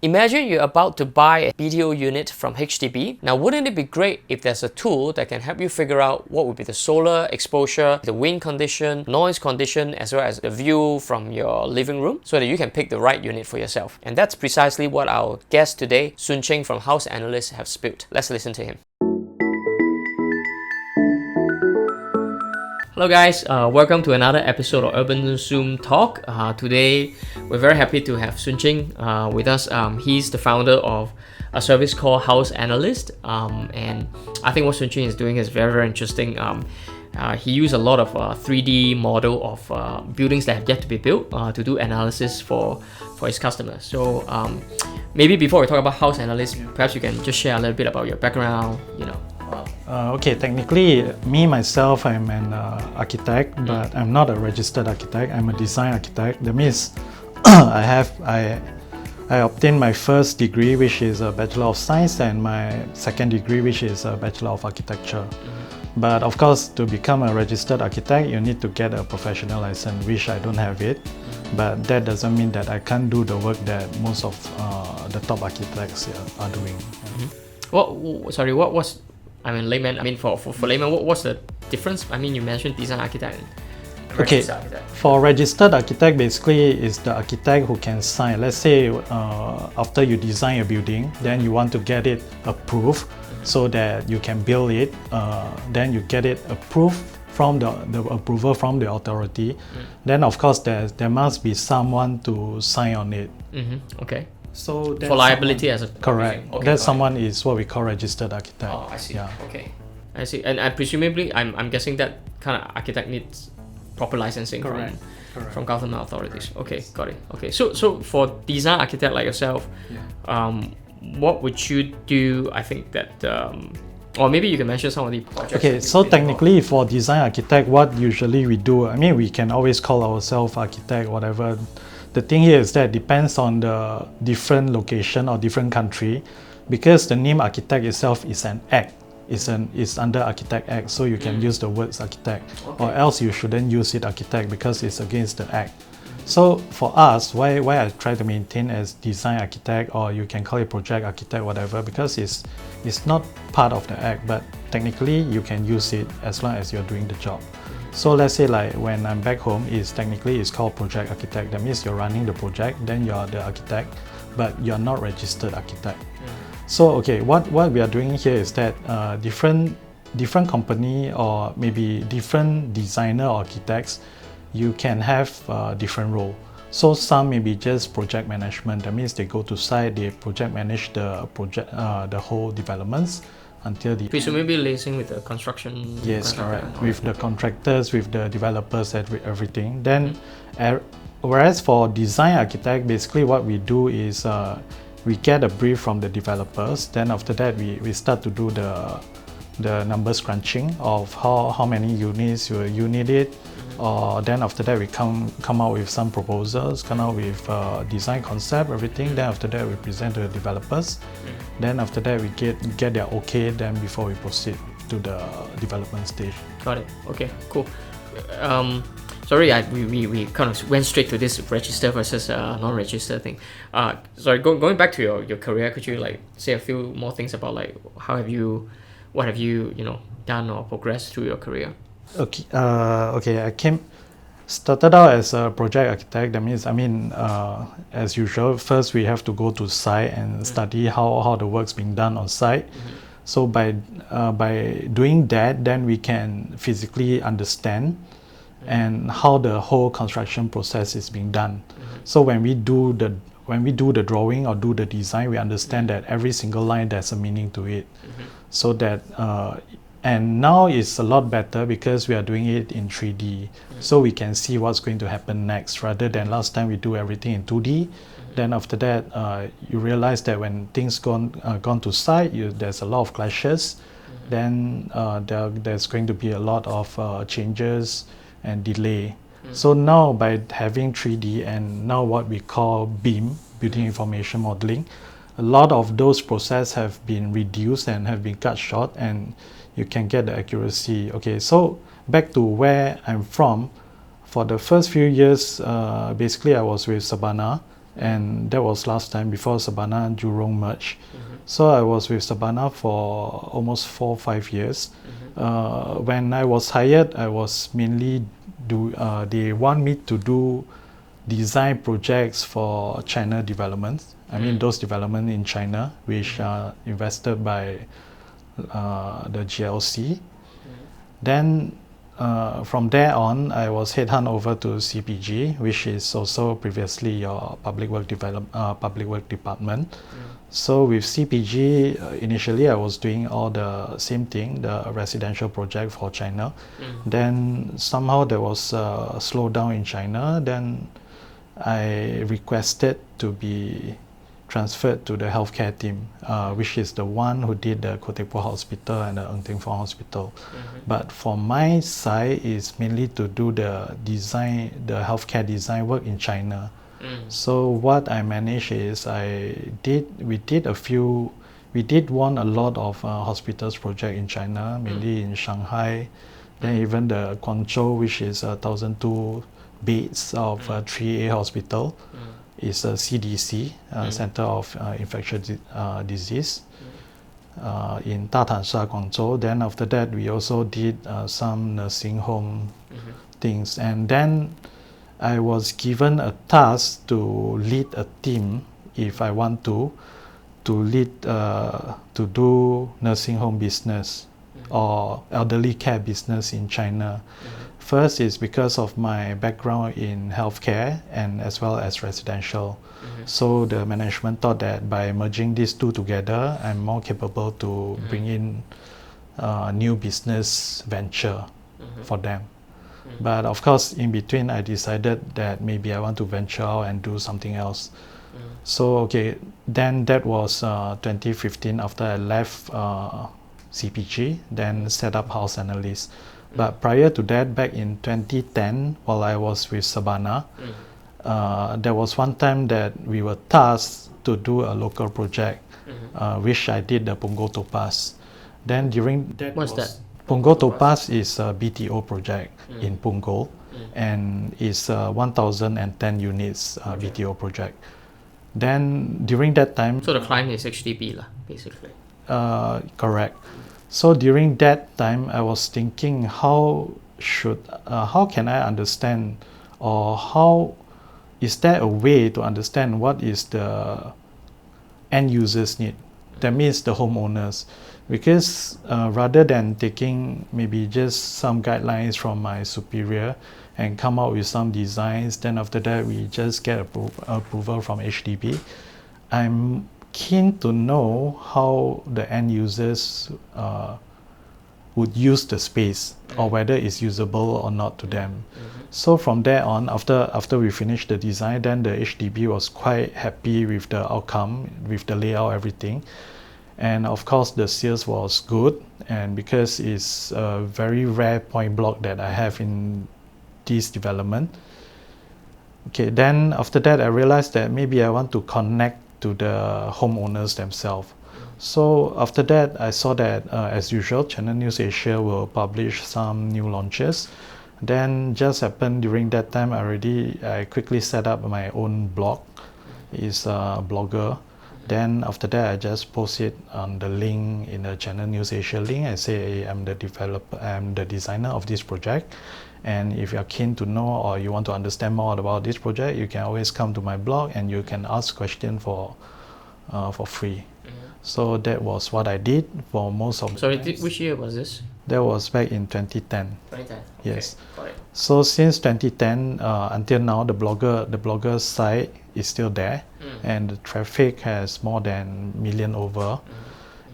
Imagine you're about to buy a BTO unit from HDB. Now, wouldn't it be great if there's a tool that can help you figure out what would be the solar exposure, the wind condition, noise condition, as well as the view from your living room, so that you can pick the right unit for yourself? And that's precisely what our guest today, Sun Cheng from HausAnalyst, have spilled. Let's listen to him. Hello guys, welcome to another episode of UrbanZoom Talk. Today, we're very happy to have Sun Cheng with us. He's the founder of a service called HausAnalyst, and I think what Sun Cheng is doing is very, very interesting. He used a lot of 3D model of buildings that have yet to be built to do analysis for his customers. So maybe before we talk about HausAnalyst, perhaps you can just share a little bit about your background, Okay, technically, myself, I'm an architect, but I'm not a registered architect. I'm a design architect. That means I obtained my first degree, which is a Bachelor of Science, and my second degree, which is a Bachelor of Architecture. But of course, to become a registered architect, you need to get a professional license, which I don't have it. But that doesn't mean that I can't do the work that most of the top architects are doing. What was layman. For layman, what's the difference? You mentioned design architect and registered architect. For registered architect, basically is the architect who can sign. Let's say after you design a building, then you want to get it approved so that you can build it. Then you get it approved from the approval from the authority. Then of course there must be someone to sign on it. Okay. So for liability as a correct. Okay, that someone is what we call registered architect. Oh, I see. Yeah. Okay, I see. And presumably, I'm guessing that kind of architect needs proper licensing from government authorities. Okay, got it. Okay, so for design architect like yourself, what would you do? I think that. Or maybe you can mention some of the projects. Okay, so technically for design architect, what usually we do, we can always call ourselves architect, whatever. The thing here is that it depends on the different location or different country, because the name architect itself is an act. It's under Architect Act, so you can use the words architect, or else you shouldn't use it architect because it's against the act. So for us, why I try to maintain as design architect, or you can call it project architect, whatever, because it's not part of the act, but technically you can use it as long as you're doing the job. So let's say like when I'm back home, it's called project architect. That means you're running the project, then you're the architect, but you're not registered architect. So okay, what we are doing here is that different company or maybe different designer or architects, you can have different role. So some may be just project management. That means they go to site, they project manage the project, the whole developments until the presumably liaising with the construction. Yes, correct. With the contractors, with the developers, everything. Then, whereas for design architect, basically what we do is we get a brief from the developers. Then after that, we start to do the numbers crunching of how many units you need it. Then after that, we come out with some proposals, come out with design concept, everything. Then after that, we present to the developers. Then after that, we get their okay. Then before we proceed to the development stage. Got it. Okay, cool. Sorry, we kind of went straight to this register versus non-register thing. Sorry, going back to your career, could you say a few more things about what have you done or progressed through your career? Okay. I started out as a project architect. That means, as usual, first we have to go to site and study how the work's being done on site. So by doing that, then we can physically understand and how the whole construction process is being done. So when we do the drawing or do the design, we understand that every single line there's a meaning to it. So that and now it's a lot better because we are doing it in 3D. So we can see what's going to happen next, rather than last time we do everything in 2D. Then after that, you realize that when things gone to site, there's a lot of clashes. Then there's going to be a lot of changes and delay. So now by having 3D and now what we call BIM, Building Information Modeling, a lot of those processes have been reduced and have been cut short, and you can get the accuracy. Okay, so back to where I'm from, for the first few years, basically I was with Sabana, and that was last time before Sabana and Jurong merged. So I was with Sabana for almost 4 or 5 years. When I was hired, I was mainly they want me to do design projects for China developments. I mean those developments in China which are invested by the GLC. Then from there on, I was headhunted over to CPG, which is also previously your public work department. So with CPG, initially I was doing all the same thing, the residential project for China. Then somehow there was a slowdown in China. Then I requested to be transferred to the healthcare team, which is the one who did the Khoo Teck Puat Hospital and the Ng Teng Fong Hospital. But for my side, is mainly to do the design, the healthcare design work in China. So what I managed is we did won a lot of hospitals project in China, mainly in Shanghai, then even the Guangzhou, which is 1,002 beds of 3A hospital. Is a CDC, Center of Infectious Disease, in Datansha, Guangzhou. Then after that, we also did some nursing home things. And then I was given a task to lead a team if I want to lead, to do nursing home business or elderly care business in China. First is because of my background in healthcare and as well as residential. So the management thought that by merging these two together, I'm more capable to bring in new business venture for them. But of course, in between, I decided that maybe I want to venture out and do something else. So okay, then that was 2015 after I left CPG, then set up HausAnalyst. But prior to that, back in 2010, while I was with Sabana, there was one time that we were tasked to do a local project, which I did the Punggol Topaz. Then during that, What's that? Punggol Topaz is a BTO project in Punggol, and is 1,010 units BTO project. Then during that time, So the client is HDB lah, basically. correct. So during that time, I was thinking, how can I understand, or how is there a way to understand what is the end users need? That means the homeowners, because rather than taking maybe just some guidelines from my superior and come out with some designs, then after that we just get approval from HDB. I'm keen to know how the end users would use the space, or whether it's usable or not to them. So from there on, after we finished the design, then the HDB was quite happy with the outcome, with the layout, everything. And of course the sales was good, and because it's a very rare point block that I have in this development. Okay, then after that I realized that maybe I want to connect to the homeowners themselves. So after that, I saw that as usual, Channel News Asia will publish some new launches. Then just happened during that time, I quickly set up my own blog. It's a blogger. Then after that, I just post it on the link in the Channel News Asia link. I say, hey, I'm the designer of this project. And if you're keen to know or you want to understand more about this project, you can always come to my blog and you can ask questions for free. So that was what I did for most of the Sorry, times. which year was this? That was back in 2010. 2010. Yes. Okay, got it. So since 2010 until now, the blogger site is still there, and the traffic has more than million over.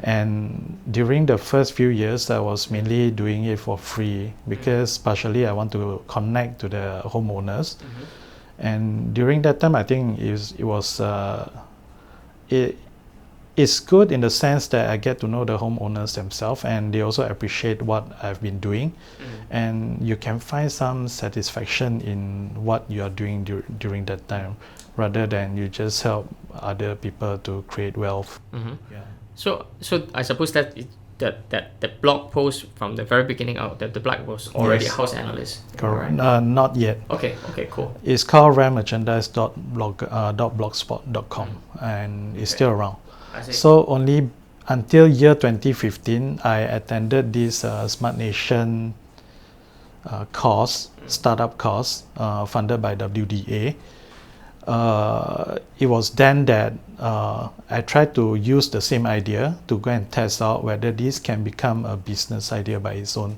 And during the first few years, I was mainly doing it for free because partially I want to connect to the homeowners. And during that time, I think it's good in the sense that I get to know the homeowners themselves, and they also appreciate what I've been doing. And you can find some satisfaction in what you are doing during that time, rather than you just help other people to create wealth. Yeah. So I suppose that that blog post from the very beginning out, that the blog was already a house analyst. Correct. Not yet. Okay, cool. It's called raremerchandise.blogspot.com, and it's still around. I see. So only until year 2015, I attended this Smart Nation course, startup course, funded by WDA. It was then that I tried to use the same idea to go and test out whether this can become a business idea by its own.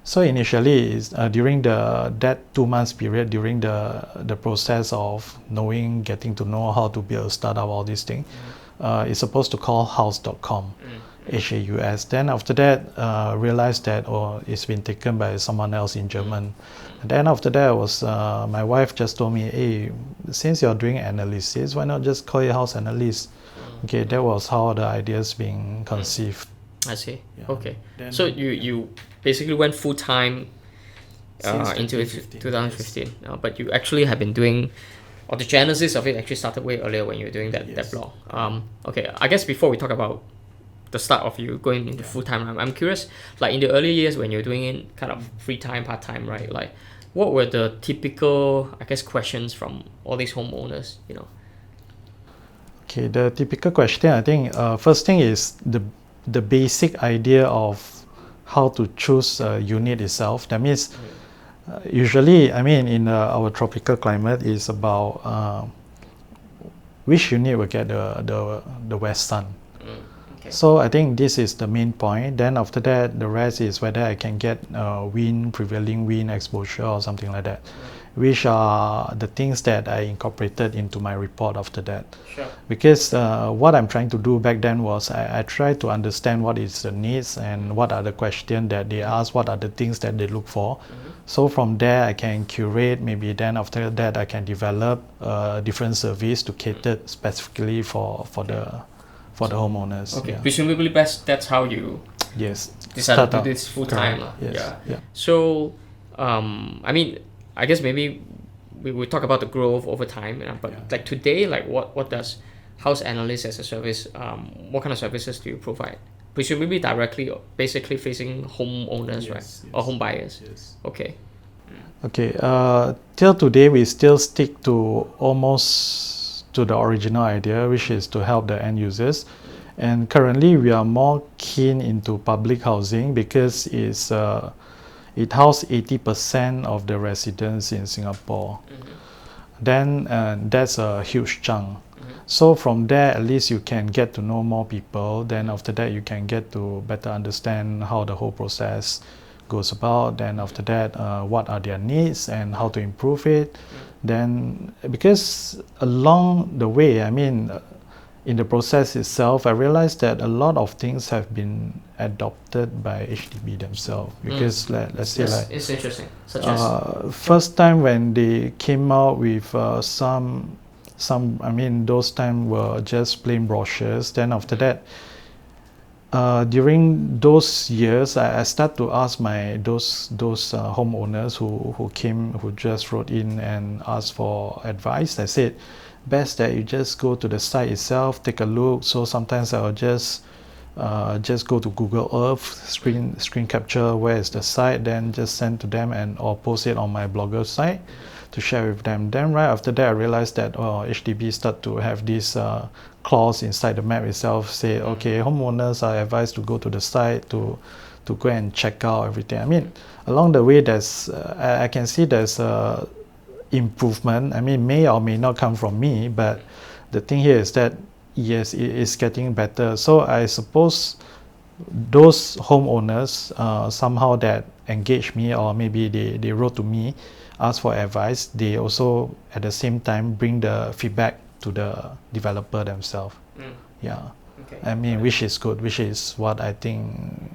So initially, during that 2 months period, during the process of getting to know how to build a startup, all these things, it's supposed to call house.com, HAUS. Then after that, realized that it's been taken by someone else in German. And then after that was my wife just told me, hey, since you're doing analysis, why not just call it HausAnalyst? Okay, that was how the ideas being conceived. I see. Yeah. Okay. Then, So you basically went full time into 2015, 2015, but you actually have been doing, or the genesis of it actually started way earlier when you were doing that blog. Okay, I guess before we talk about the start of you going into full time, I'm curious, like in the early years when you're doing it kind of free time, part time, right? Like, what were the typical, I guess, questions from all these homeowners? Okay, the typical question, I think, first thing is the basic idea of how to choose a unit itself. That means, usually, I mean, in our tropical climate, is about which unit will get the west sun. Okay. So I think this is the main point. Then after that, the rest is whether I can get prevailing wind exposure or something like that, which are the things that I incorporated into my report after that. Sure. Because what I'm trying to do back then was I tried to understand what is the needs and what are the questions that they ask, what are the things that they look for. So from there I can curate, maybe then after that I can develop different service to cater specifically for the homeowners. Okay, Yeah. presumably that's how you decided to do this full time. Yes. Yeah. So, I mean, I guess maybe we will talk about the growth over time, but like today, like what does HausAnalyst as a service, what kind of services do you provide? Presumably directly, basically facing homeowners, right? Or home buyers. Yes. Okay. Okay. Till today, we still stick to almost to the original idea, which is to help the end users. And currently, we are more keen into public housing because it houses 80% of the residents in Singapore. Then that's a huge chunk. So from there, at least you can get to know more people. Then after that, you can get to better understand how the whole process goes about. Then after that, what are their needs and how to improve it. Then, because along the way, I mean, in the process itself, I realized that a lot of things have been adopted by HDB themselves. Because let's say, like, it's interesting. Such as first time when they came out with some, I mean, those time were just plain brochures. Then after that, during those years, I start to ask those homeowners who just wrote in and asked for advice. I said, best that you just go to the site itself, take a look. So sometimes I'll just go to Google Earth, screen capture where is the site, then just send to them or post it on my blogger site to share with them. Then right after that, I realized that HDB start to have this clause inside the map itself, say, okay, homeowners are advised to go to the site to go and check out everything. I mean, along the way, there's I can see there's improvement. I mean, may or may not come from me, but the thing here is that yes, it is getting better. So I suppose those homeowners somehow that engage me, or maybe they wrote to me, ask for advice, they also at the same time bring the feedback to the developer themselves. Yeah. Okay. I mean, which is good, which is what I think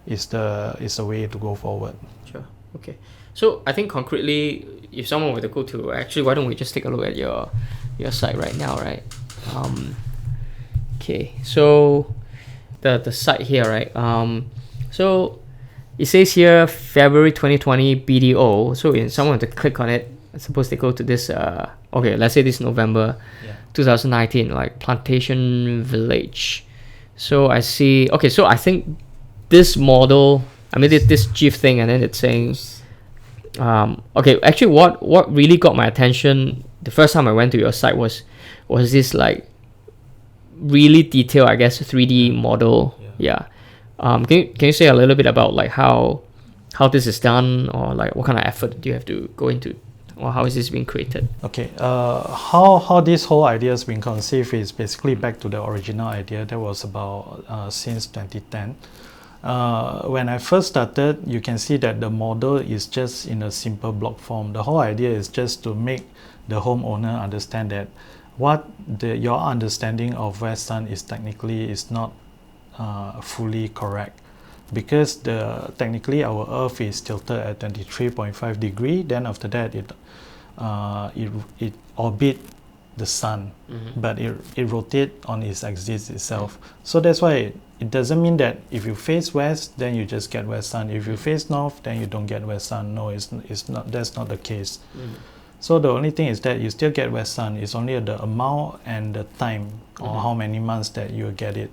is the way to go forward. Sure. Okay. So I think concretely, if someone were to go to, actually, why don't we just take a look at your site right now, right? Okay. So the site here, right? So it says here February 2020 BTO. So if someone were to click on it, I suppose they go to this. Okay, let's say this November 2019, like Plantation Village. So I see. Okay, so I think this model, I mean, this GIF thing, and then it's saying, okay, actually, what really got my attention the first time I went to your site was this like really detailed, I guess, 3D model. Yeah. Can you say a little bit about like how this is done, or like what kind of effort do you have to go into, or how is this being created? Okay, how this whole idea has been conceived is basically back to the original idea that was about since 2010. When I first started, you can see that the model is just in a simple block form. The whole idea is just to make the homeowner understand that what your understanding of where sun is technically is not fully correct, because technically our Earth is tilted at 23.5 degree. Then after that it orbit the sun, but it rotates on its axis itself. So that's why it doesn't mean that if you face west, then you just get west sun. If you face north, then you don't get west sun. No, it's not. That's not the case. So the only thing is that you still get west sun. It's only the amount and the time, or how many months that you get it.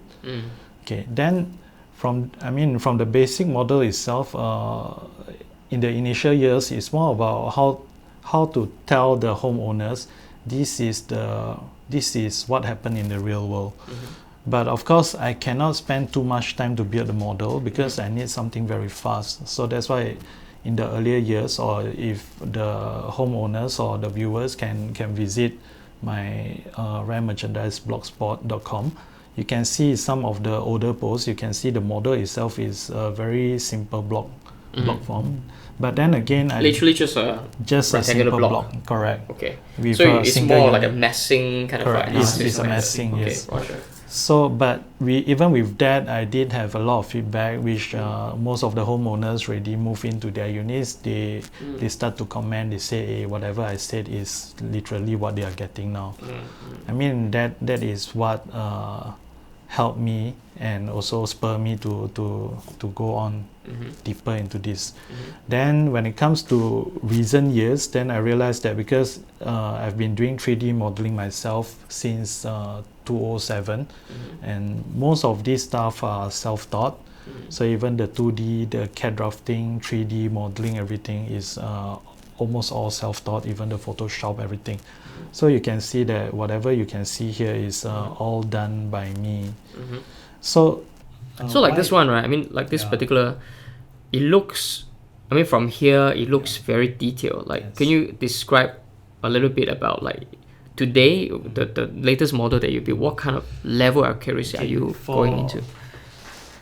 Okay. Then from the basic model itself, in the initial years, it's more about how to tell the homeowners this is what happened in the real world. But of course, I cannot spend too much time to build the model because I need something very fast. So that's why in the earlier years, or if the homeowners or the viewers can visit my raremerchandiseblogspot.com, you can see some of the older posts. You can see the model itself is a very simple block form. But then again, literally just a simple block. Correct. Okay. With so it's more unit. like a messing kind Correct. of. It's a messing. Yes. Okay, Roger. So, but even with that, I did have a lot of feedback, which most of the homeowners already move into their units. They start to comment. They say, hey, whatever I said is literally what they are getting now. I mean, that is what helped me and also spur me to go on deeper into this. Then when it comes to recent years, then I realized that because I've been doing 3D modeling myself since 2007, and most of these stuff are self-taught. So even the 2D, the CAD drafting, 3D modeling, everything is almost all self-taught, even the Photoshop, everything. So you can see that whatever you can see here is all done by me. So like this one, right? I mean, like this particular, it looks, I mean, from here, it looks very detailed. Like, can you describe a little bit about like today, the latest model that you built, what kind of level of accuracy are you going into?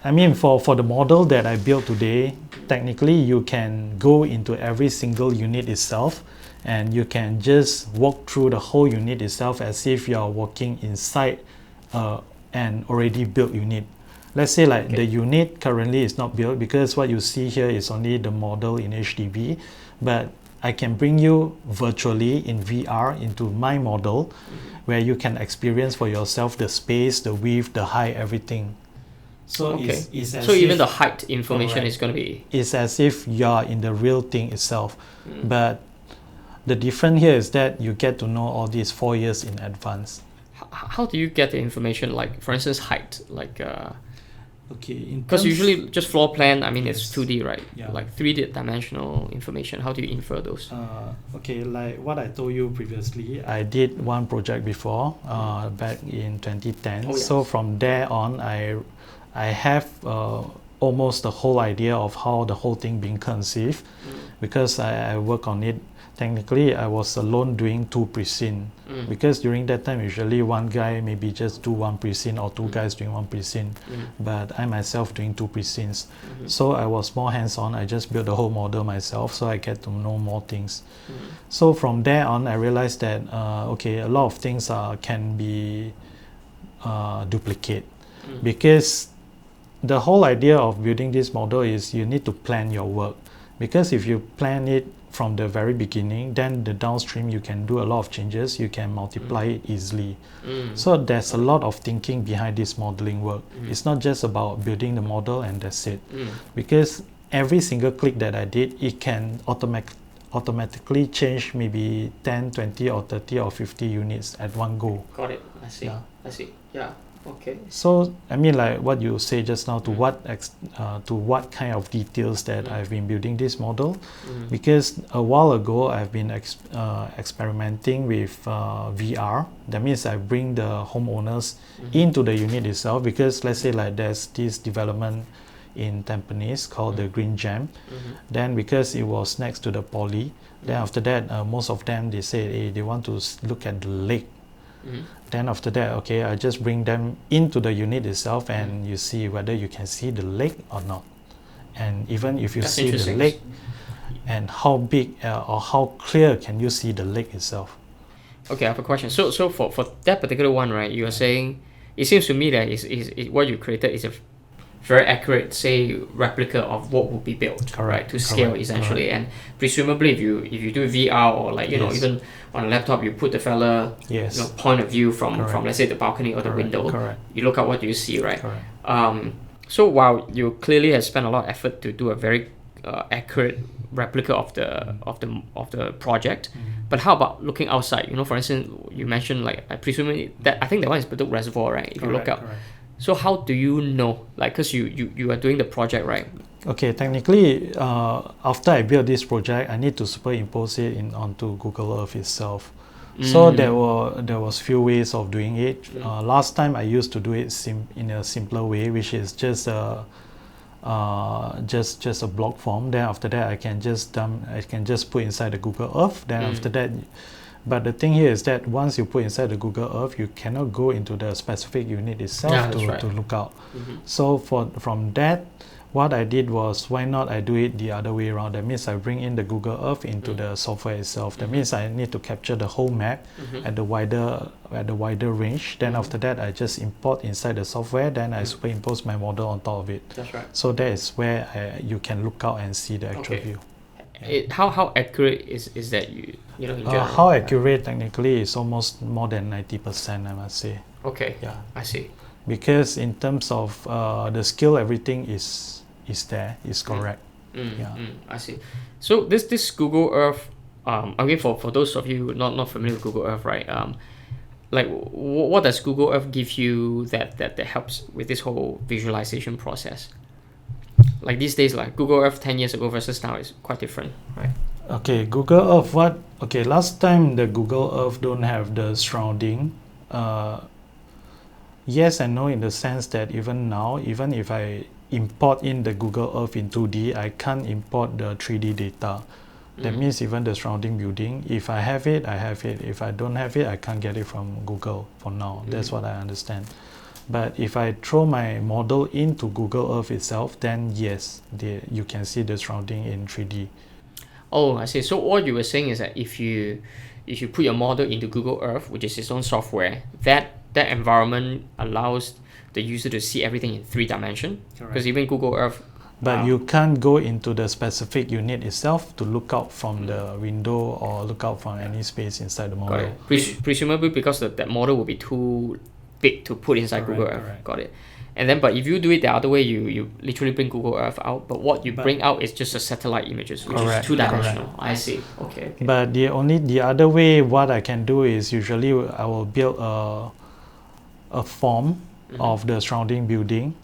I mean, for the model that I built today, technically you can go into every single unit itself, and you can just walk through the whole unit itself as if you are walking inside an already built unit. Let's say like the unit currently is not built, because what you see here is only the model in HDB, but I can bring you virtually in VR into my model, where you can experience for yourself the space, the width, the height, everything. So it's as so even if, the height information is going to be... It's as if you're in the real thing itself. But the difference here is that you get to know all these 4 years in advance. How do you get the information, like for instance height, like okay, because usually just floor plan, I mean, it's 2D, right? Like 3D dimensional information, how do you infer those? Okay, like what I told you previously, I did one project before back in 2010. So from there on, I have almost the whole idea of how the whole thing being conceived, because I work on it. Technically, I was alone doing 2 pre-scene, because during that time, usually one guy maybe just do 1 pre-scene, or 2 guys doing 1 pre-scene, but I myself doing 2 pre-scenes. So I was more hands-on. I just built the whole model myself, so I get to know more things. So from there on, I realized that okay, a lot of things can be duplicate, because the whole idea of building this model is you need to plan your work, because if you plan it from the very beginning, then the downstream you can do a lot of changes, you can multiply it easily. So there's a lot of thinking behind this modeling work. It's not just about building the model and that's it, because every single click that I did, it can automatically change maybe 10, 20 or 30 or 50 units at one go. Got it. I see. I see. Yeah. Okay. So I mean, like what you say just now, to what kind of details that I've been building this model, because a while ago I've been experimenting with VR. That means I bring the homeowners into the unit itself, because let's say like there's this development in Tampines called the Green Gem. Then because it was next to the poly, then after that most of them, they say, hey, they want to look at the lake. Then after that, okay, I just bring them into the unit itself, and you see whether you can see the lake or not. And even if you see the lake, and how big or how clear can you see the lake itself. Okay, I have a question. So for that particular one, right, you are saying, it seems to me that what you created is a very accurate, say, replica of what would be built, Correct, right, to scale essentially. And presumably, if you do VR, or like even on a laptop, you put the fella point of view from let's say the balcony or the window. You look at what you see, right? So while you clearly have spent a lot of effort to do a very accurate replica of the project, but how about looking outside? For instance, you mentioned, like, I presume that, I think that one is Bedok Reservoir, right? If you look out. So how do you know? Like, because you are doing the project, right? Okay, technically, after I built this project, I need to superimpose it onto Google Earth itself. So there was few ways of doing it. Last time I used to do it in a simpler way, which is just a block form. Then after that, I can just put inside the Google Earth. Then after that. But the thing here is that once you put inside the Google Earth, you cannot go into the specific unit itself to look out. So from that, what I did was, why not I do it the other way around? That means I bring in the Google Earth into the software itself. That means I need to capture the whole map at the wider range. Then after that, I just import inside the software. Then I superimpose my model on top of it. That's right. So that is where you can look out and see the actual view. How accurate is that, in general? How accurate technically is almost more than 90%, I must say. Okay. Yeah, I see. Because in terms of the scale, everything is correct. I see. So this Google Earth, again, for those of you not familiar with Google Earth, right? Like, what does Google Earth give you that helps with this whole visualization process? Like these days, like Google Earth 10 years ago versus now is quite different, right? Okay, Google Earth, last time the Google Earth don't have the surrounding. Yes and no, in the sense that even now, even if I import in the Google Earth in 2D, I can't import the 3D data. That means even the surrounding building, if I have it, I have it. If I don't have it, I can't get it from Google for now. That's what I understand. But if I throw my model into Google Earth itself, then yes, you can see the surrounding in 3D. Oh, I see. So what you were saying is that if you put your model into Google Earth, which is its own software, that environment allows the user to see everything in 3 dimensions. Because even Google Earth. But you can't go into the specific unit itself to look out from the window or look out from any space inside the model. Presumably because that model will be too big to put inside Google Earth. Got it. And then, but if you do it the other way, you literally bring Google Earth out, but what you bring out is just a satellite images, which is 2-dimensional. I see. Okay. But the other way, what I can do is, usually I will build a form of the surrounding building.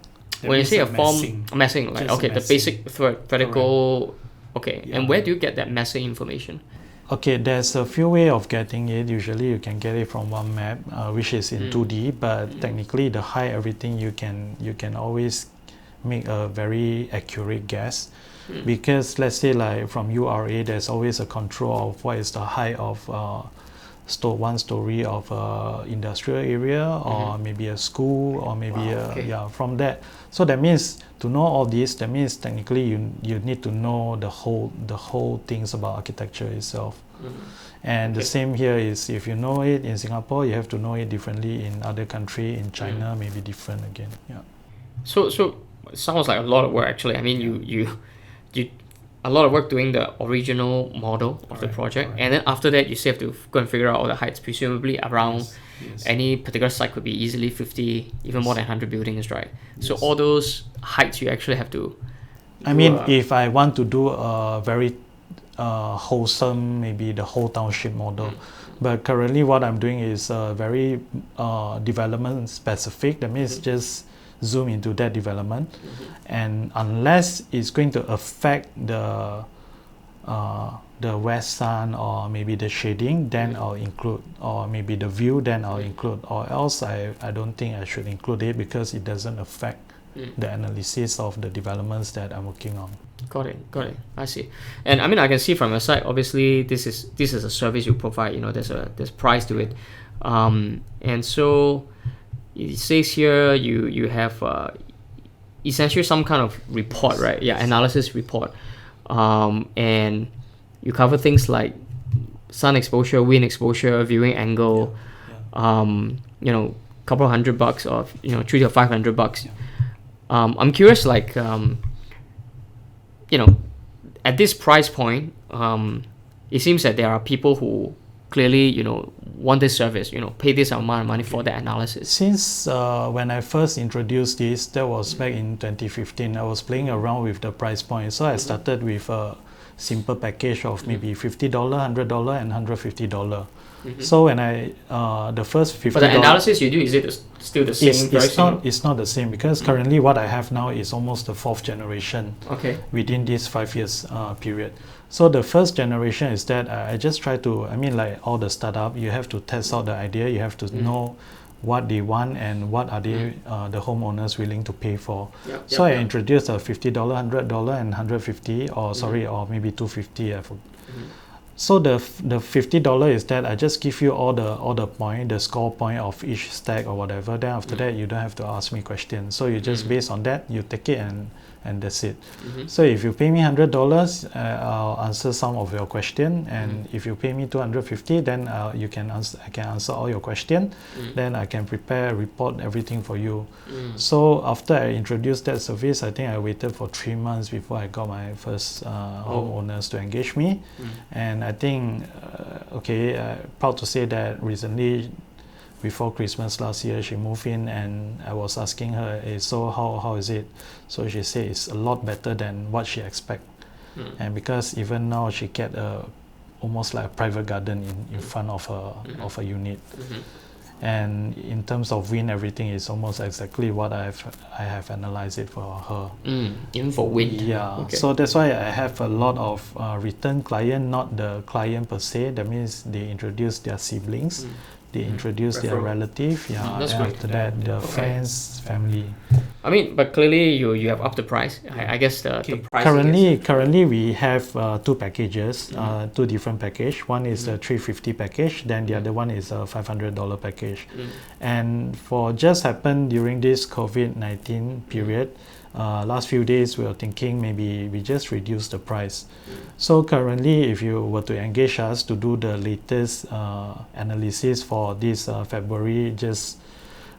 When you say a form, massing, like, okay, the basic vertical. Okay, and where do you get that massing information? Okay, there's a few ways of getting it. Usually you can get it from one map, which is in 2D, but technically the height, everything, you can always make a very accurate guess. Because let's say like from URA, there's always a control of what is the height of one story of industrial area, or maybe a school, or maybe from that. So that means, to know all this, that means technically you need to know the whole things about architecture itself. And the same here is, if you know it in Singapore, you have to know it differently in other country. In China, maybe different again. So it sounds like a lot of work, actually. I mean, you a lot of work doing the original model of the project, and then after that you still have to go and figure out all the heights, presumably around any particular site could be easily 50, even more than 100 buildings, right? So all those heights you actually have to I mean, if I want to do a very wholesome, maybe the whole township model. But currently what I'm doing is very development specific. That means just zoom into that development, and unless it's going to affect the west sun or maybe the shading, then I'll include, or maybe the view, then I'll include, or else I don't think I should include it because it doesn't affect the analysis of the developments that I'm working on. Got it. I see. And I mean, I can see from your side, obviously this is a service you provide, you know, there's price to it. And so it says here you have essentially some kind of report, right? Yeah, analysis report. And you cover things like sun exposure, wind exposure, viewing angle, you know, couple of $100 or, you know, $300 to $500. I'm curious, like, you know, at this price point, it seems that there are people who clearly, you know, want this service, you know, pay this amount of money for the analysis. Since when I first introduced this, that was back in 2015, I was playing around with the price point. So I started with a simple package of maybe $50, $100 and $150. So when I the first $50, but the analysis you do, is it still the same? It's not the same, because currently what I have now is almost the 4th generation within this 5 years period. So the first generation is that I just try to, I mean, like all the startup, you have to test out the idea, you have to know what they want and what are they the homeowners willing to pay for. So I introduced a $50, $100 and $150, or sorry, or maybe $250. So the $50 is that I just give you all the point, the score point of each stack or whatever. Then after that, you don't have to ask me questions. So you just based on that, you take it and that's it. So if you pay me $100, I'll answer some of your question, and if you pay me $250, then I can answer all your question. Then I can prepare a report, everything for you. So after I introduced that service, I think I waited for 3 months before I got my first homeowners to engage me. And I think proud to say that recently, before Christmas last year, she moved in, and I was asking her, hey, so how is it? So she said it's a lot better than what she expect. And because even now she get almost like a private garden in front of her unit. And in terms of wind, everything is almost exactly what I have analyzed it for her. Even for wind. Yeah. So that's why I have a lot of return client, not the client per se. That means they introduce their siblings. They introduce their relative, and after that, their friends, family. I mean, but clearly you have upped the price. I guess the price. Currently we have 2 packages, 2 different package. One is the $350 package, then the other one is a $500 package. And for just happened during this COVID-19 period, last few days we were thinking maybe we just reduce the price. So currently, if you were to engage us to do the latest analysis for this February, just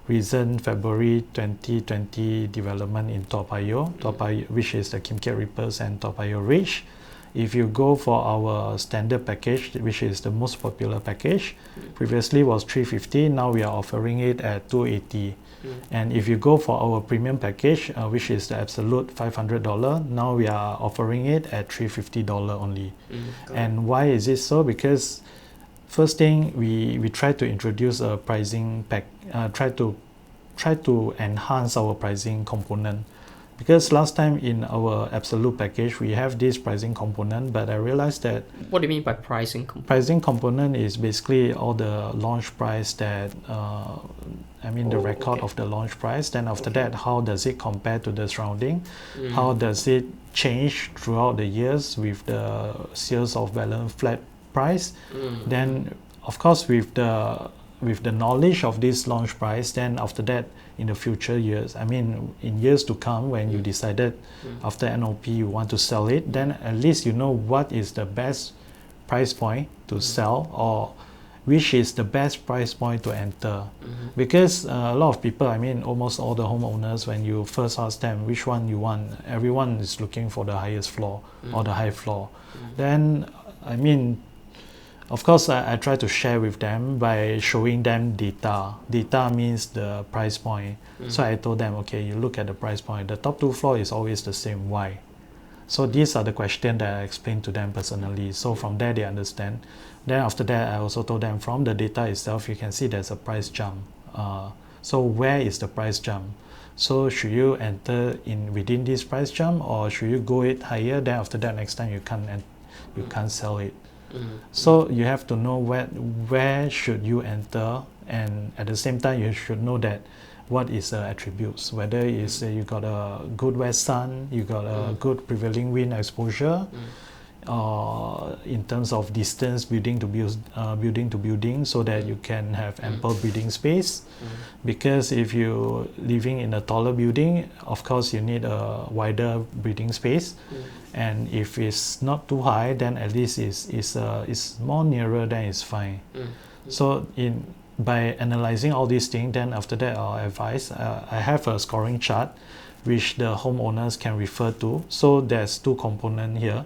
recent February 2020 development in Toa Payoh, which is the Kim Kiat Rippers and Toa Payoh Ridge. If you go for our standard package, which is the most popular package, previously was $350, now we are offering it at $280. And if you go for our premium package, which is the absolute $500, now we are offering it at $350 only. And why is it so? Because first thing, we try to introduce a pricing try to enhance our pricing component. Because last time in our absolute package, we have this pricing component, but I realized that... What do you mean by pricing component? Pricing component is basically all the launch price that, the record of the launch price. Then after that, how does it compare to the surrounding? How does it change throughout the years with the sales of balance flat price? Then, of course, with the knowledge of this launch price, then after that, in the future years, in years to come, when you decided after NOP you want to sell it, then at least you know what is the best price point to sell, or which is the best price point to enter. Because a lot of people, almost all the homeowners, when you first ask them which one you want, everyone is looking for the highest floor or the high floor. Then, of course, I try to share with them by showing them data. Data means the price point. So I told them, okay, you look at the price point. The top 2 floor is always the same. Why? So these are the questions that I explained to them personally. So from there they understand. Then after that, I also told them from the data itself, you can see there's a price jump. So where is the price jump? So should you enter in within this price jump, or should you go it higher? Then after that, next time you can't sell it. So you have to know where should you enter, and at the same time you should know that what is the attributes, whether it's you got a good west sun, you got a good prevailing wind exposure, in terms of distance building to building, so that you can have ample breathing space. Because if you living in a taller building, of course you need a wider breathing space. And if it's not too high, then at least it's more nearer, then it's fine. So by analyzing all these things, then after that I'll advise, I have a scoring chart which the homeowners can refer to. So there's two components here.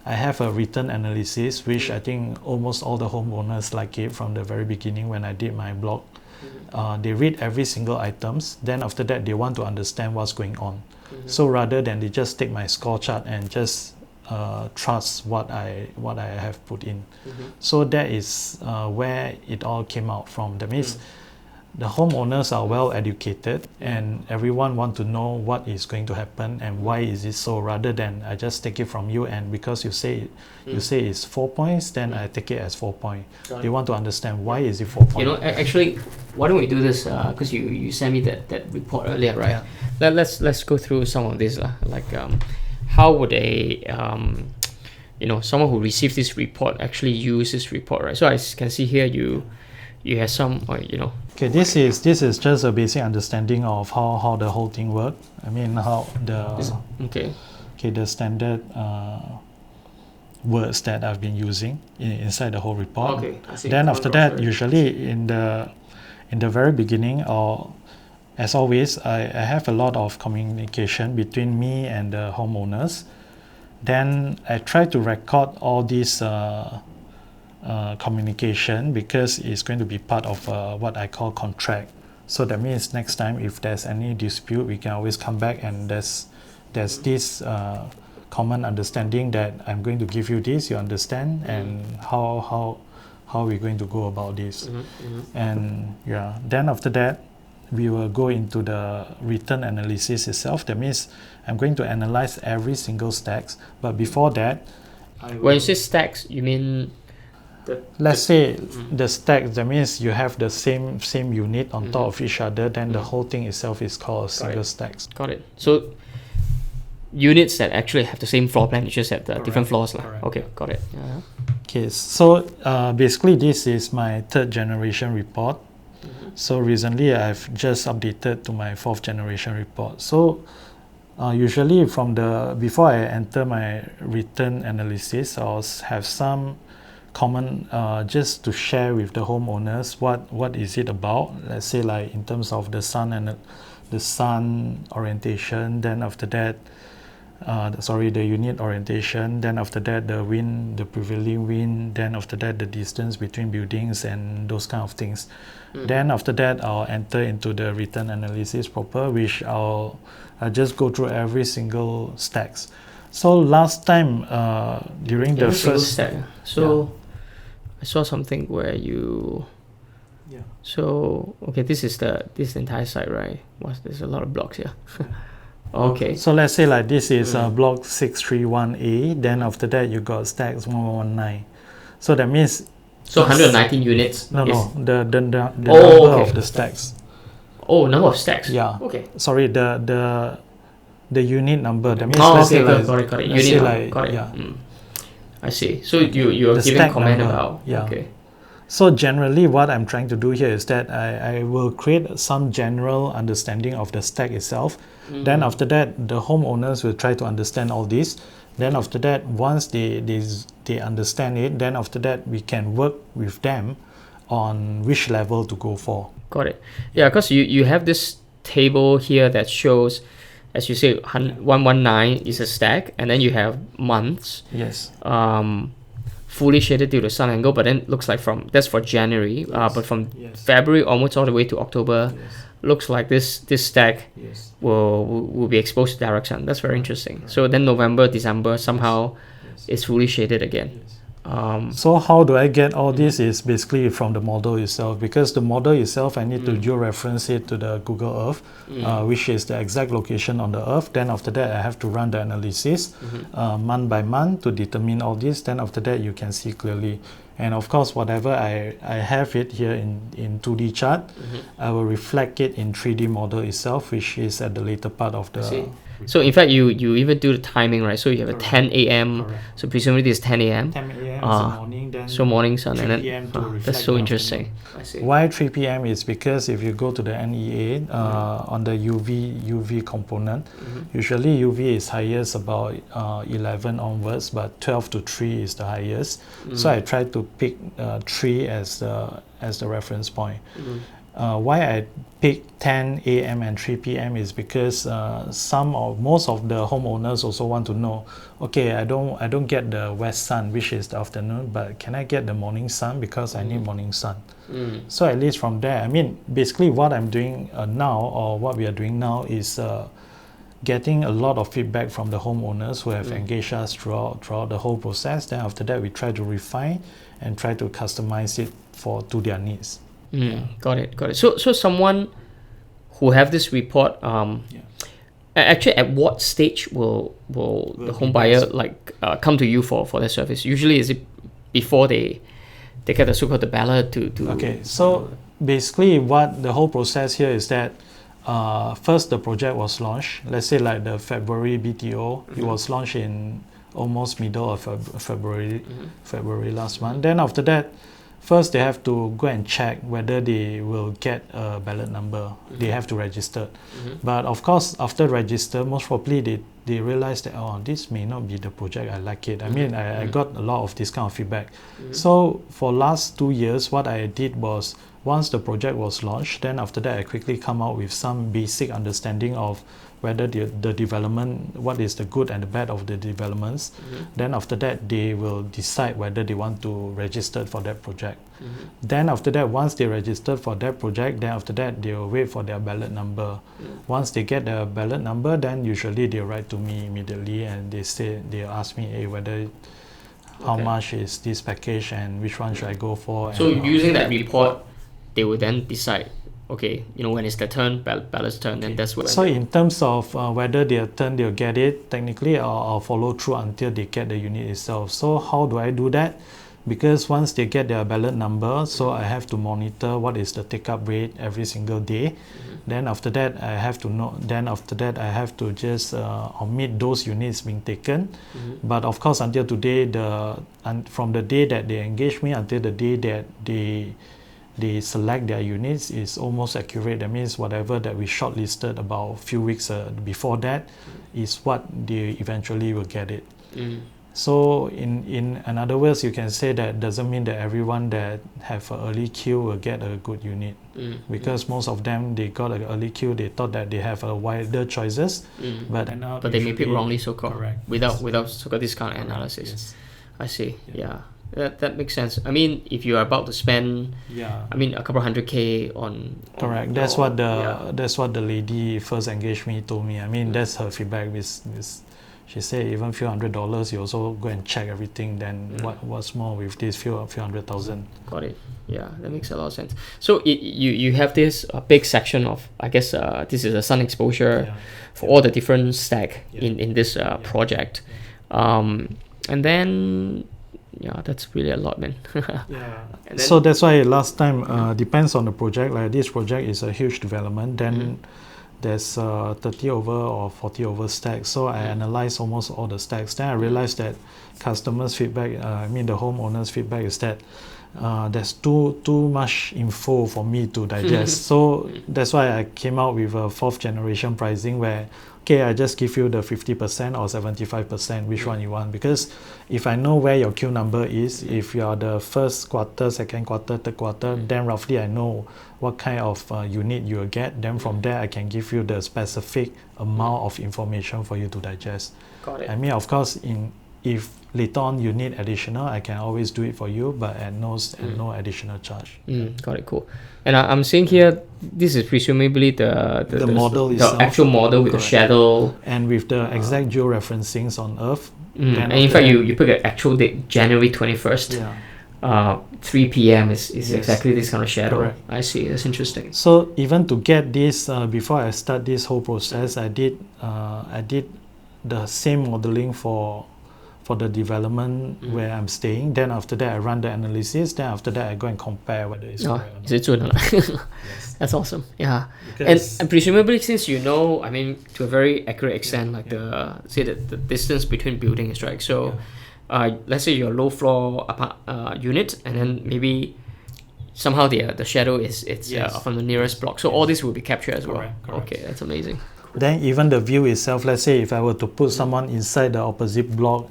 I have a written analysis, which I think almost all the homeowners like it from the very beginning when I did my blog. They read every single items, then after that they want to understand what's going on. So rather than they just take my score chart and just trust what I have put in. So that is where it all came out from. That means the homeowners are well educated, and everyone want to know what is going to happen and why is it so, rather than I just take it from you, and because you say it's 4 points, then I take it as 4 points. They want to understand why is it 4 points. You know, actually, why don't we do this? Because you sent me that report earlier, right? Yeah. Let's go through some of this. How would someone who receives this report actually use this report, right? So I can see here you have some, Okay, this is just a basic understanding of how the whole thing works. I mean, how the standard words that I've been using inside the whole report. Okay, I see. Then after that, usually in the very beginning, or as always, I have a lot of communication between me and the homeowners. Then I try to record all these communication, because it's going to be part of what I call contract. So that means next time if there's any dispute, we can always come back, and there's this common understanding that I'm going to give you this, you understand, and how we're going to go about this. And then after that we will go into the written analysis itself. That means I'm going to analyze every single stacks, but before that, when you say stacks, you mean let's say the stack, that means you have the same unit on top of each other, then the whole thing itself is called a single stacks. Got it. So units that actually have the same floor plan, you just have the different floors. Okay, got it. Okay, so basically this is my 3rd generation report. So recently I've just updated to my 4th generation report. So usually before I enter my written analysis, I'll have some common just to share with the homeowners what is it about. Let's say like in terms of the sun and the sun orientation, then after that the unit orientation, then after that the wind, the prevailing wind, then after that the distance between buildings and those kind of things. Then after that I'll enter into the written analysis proper, which I'll just go through every single stacks. So last time during the first stack, I saw something where you. So okay, this is the entire site, right? There's a lot of blocks here. Okay. So let's say like this is block 631A. Then after that you got stacks 1119. So that means. So 119 units. No, the number of the stacks. Oh, number of stacks. Yeah. Okay. Sorry, the unit number. That means got it. Unit like, got it. I see. So you're giving a comment number. About. Yeah. Okay. So generally what I'm trying to do here is that I will create some general understanding of the stack itself. Then after that, the homeowners will try to understand all this. Then after that, once they understand it, then after that we can work with them on which level to go for. Got it. Yeah, because you have this table here that shows, as you say, 119 is a stack, and then you have months. Yes. Fully shaded due to sun angle, but then looks like that's for January. But from February almost all the way to October, looks like this stack Yes. will be exposed to direct sun. That's very interesting. So then November, December somehow it's fully shaded again. So how do I get all this is basically from the model itself, because the model itself I need to georeference it to the Google Earth, which is the exact location on the Earth. Then after that I have to run the analysis month by month to determine all this. Then after that you can see clearly. And of course, whatever I have it here in 2D chart, I will reflect it in 3D model itself, which is at the later part of the... So in fact, you even do the timing, right? So you have a 10 a.m. Correct. So presumably this is 10 a.m. 10 a.m. is the morning, then so morning sun, 3 and then p.m. to reflect that's so the interesting. afternoon. I see. Why 3 p.m. is because if you go to the NEA on the UV component, usually UV is highest about 11 onwards, but 12 to 3 is the highest. So I try to pick 3 as the reference point. Why I pick 10 a.m. and 3 p.m. is because most of the homeowners also want to know, okay, I don't get the west sun, which is the afternoon, but can I get the morning sun, because I need morning sun. So at least from there, I mean, basically what I'm doing now, or what we are doing now, is getting a lot of feedback from the homeowners who have engaged us throughout the whole process. Then after that, we try to refine and try to customize it to their needs. Got it. So someone who have this report, actually, at what stage will the home buyer come to you for their service? Usually, is it before they get the so-called the ballot to? Okay, so basically, what the whole process here is that first the project was launched. Let's say like the February BTO, it was launched in almost middle of February last month. Then after that, first they have to go and check whether they will get a ballot number. They have to register. But of course, after register, most probably they realize that, oh, this may not be the project I like it. I mean, I got a lot of this kind of feedback. So for last 2 years, what I did was, once the project was launched, then after that I quickly come out with some basic understanding of whether the development, what is the good and the bad of the developments. Then after that, they will decide whether they want to register for that project. Then after that, once they register for that project, then after that, they will wait for their ballot number. Once they get the ballot number, then usually they write to me immediately, and they ask me, hey, whether how much is this package and which one should I go for. So using that report, they will then decide, okay, when it's their turn, ballot's turn, then that's what. So in terms of whether their turn, they'll get it, technically I'll follow through until they get the unit itself. So how do I do that? Because once they get their ballot number, so I have to monitor what is the take-up rate every single day. Then after that, I have to know. Then after that, I have to just omit those units being taken. But of course, until today, from the day that they engage me until the day that they select their units is almost accurate. That means whatever that we shortlisted about a few weeks before that is what they eventually will get it. So in other words, you can say that doesn't mean that everyone that have an early queue will get a good unit, because most of them, they got an early queue, they thought that they have a wider choices, but they may pick wrongly, so-called, correct. without so-called discount analysis. Yes. I see. Yeah. That makes sense. I mean, if you are about to spend, a couple $100K on. Correct. That's what the lady first engaged me told me. I mean, that's her feedback. She said even few $100, you also go and check everything. Then what's more with this few $100,000? Got it. Yeah, that makes a lot of sense. So you have this big section of, I guess this is a sun exposure for all the different stack in this project, and then. Yeah, that's really a lot, man. So that's why last time depends on the project. Like this project is a huge development. Then there's 30 over or 40 over stacks. So I analyze almost all the stacks. Then I realized that customers' feedback, the homeowners' feedback is that there's too much info for me to digest. So that's why I came out with a 4th generation pricing where, okay, I just give you the 50% or 75%, which one you want. Because if I know where your queue number is, if you are the first quarter, second quarter, third quarter, then roughly I know what kind of unit you will get. Then from there, I can give you the specific amount of information for you to digest. Got it. I mean, of course, if later on you need additional, I can always do it for you, but at no additional charge. Got it, cool. And I'm seeing here, this is presumably the model itself, actual model with correct, the shadow. and with the exact georeferencings on Earth. And in fact, you put the actual date, January 21st. 3 p.m. is exactly this kind of shadow. Correct. I see, that's interesting. So even to get this, before I start this whole process, I did the same modeling for the development where I'm staying. Then after that, I run the analysis. Then after that, I go and compare whether it's correct or not. Is it true or not? Yes. That's awesome. Yeah. Because And presumably, since you know, I mean, to a very accurate extent, like the distance between buildings, right? So, let's say your low floor unit, and then maybe somehow the shadow is from the nearest block. So all this will be captured as well. Correct. Okay, that's amazing. Then even the view itself, let's say if I were to put someone inside the opposite block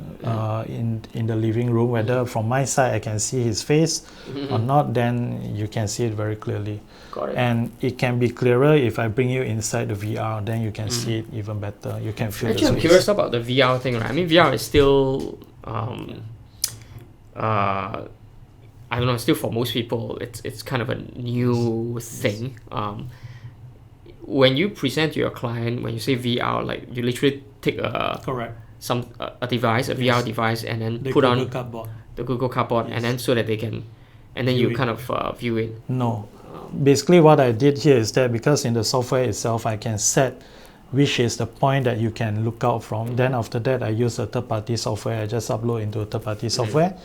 in the living room, whether from my side I can see his face or not, then you can see it very clearly. Got it. And it can be clearer if I bring you inside the VR, then you can see it even better. You can feel Actually, the I'm space. curious about the VR thing, right? I mean, VR is still, I don't know, still for most people, it's kind of a new thing. When you present to your client, when you say VR, like you literally take a device, a VR device, and then put on the Google Cardboard, and then so that they can, and then you kind of view it. No. Basically what I did here is that because in the software itself I can set which is the point that you can look out from. Then after that I use a third-party software. I just upload into a third-party software.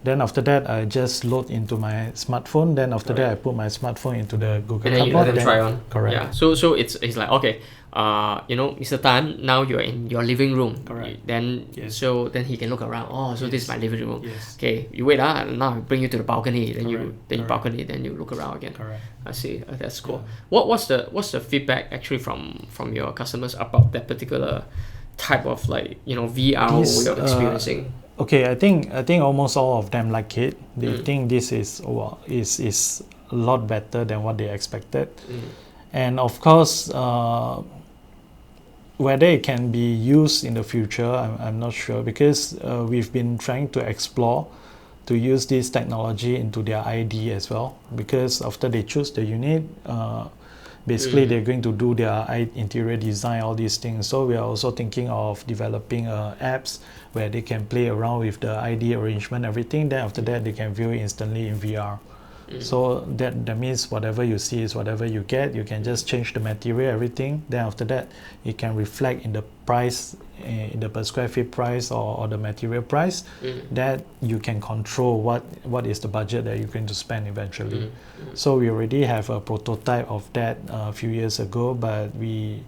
Then after that I just load into my smartphone. Then after that I put my smartphone into the Google And then you Cardboard. let them try on. Correct. Yeah. So it's like, okay, Mr. Tan, now you're in your living room. Correct. Then he can look around. Oh, so this is my living room. Yes. Okay, you wait. Now I bring you to the balcony. Then you balcony. Then you look around again. Correct. I see. That's cool. What's the feedback actually from your customers about that particular type of VR way of experiencing? Okay, I think almost all of them like it. They think this is a lot better than what they expected. And of course, whether it can be used in the future, I'm not sure, because we've been trying to explore to use this technology into their ID as well. Because after they choose the unit, basically they're going to do their interior design, all these things. So we are also thinking of developing apps where they can play around with the ID arrangement, everything. Then after that they can view it instantly in VR. So that means whatever you see is whatever you get. You can just change the material, everything. Then after that it can reflect in the price, in the per square feet price or the material price. That you can control what is the budget that you're going to spend eventually. So we already have a prototype of that a few years ago, but we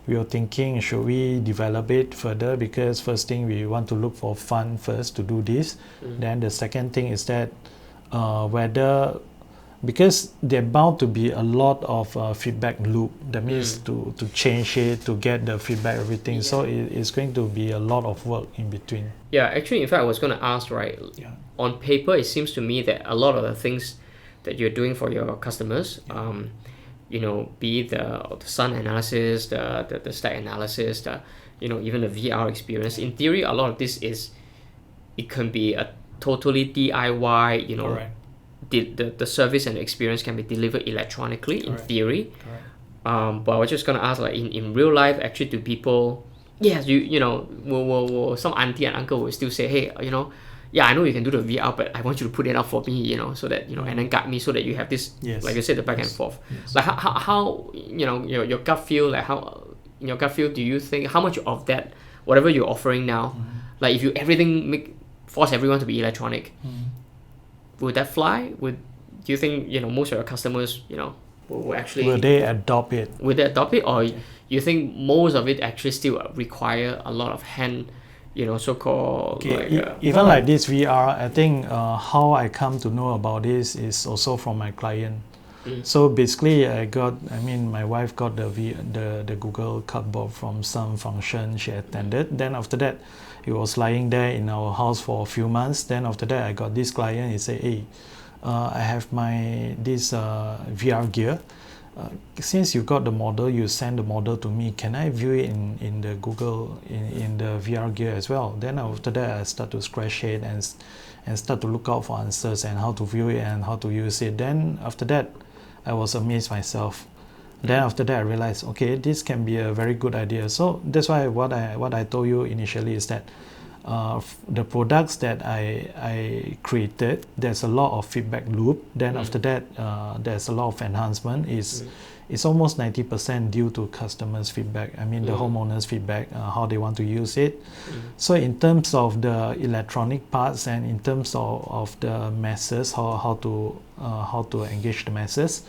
were thinking, should we develop it further? Because first thing, we want to look for fund first to do this. Then the second thing is that because they're bound to be a lot of feedback loop. That means to change it, to get the feedback, everything. Yeah. So it's going to be a lot of work in between. Yeah, actually, in fact, I was going to ask, right? Yeah. On paper, it seems to me that a lot of the things that you're doing for your customers, be it the sun analysis, the stack analysis, even the VR experience. In theory, a lot of this it can be a totally DIY, Correct. The service and the experience can be delivered electronically. Correct. In theory. Correct. But I was just gonna ask, like in real life, actually, do people, yes, will some auntie and uncle will still say, hey, I know you can do the VR, but I want you to put it up for me, so that and then guide me so that you have this, like you said, the back and forth. Yes. Like how your gut feel, like how in your gut feel, do you think how much of that, whatever you're offering now, like if you force everyone to be electronic, would that fly? Do you think most of your customers will actually, will they adopt it? Will they adopt it, or you think most of it actually still require a lot of hand, so-called even like this VR? I think how I come to know about this is also from my client. So basically, my wife got the Google Cardboard from some function she attended. Then after that, it was lying there in our house for a few months. Then after that, I got this client. He said, hey, I have this VR gear. since you got the model, you send the model to me, can I view it in the Google, in the VR gear as well? Then after that, I start to scratch it and start to look out for answers and how to view it and how to use it. Then after that, I was amazed myself. Then after that, I realized, okay, this can be a very good idea. So that's why what I told you initially is that the products that I created, there's a lot of feedback loop. Then after that, there's a lot of enhancement. It's almost 90% due to customers' feedback. I mean, the homeowners' feedback, how they want to use it. So in terms of the electronic parts and in terms of the masses, how to engage the masses,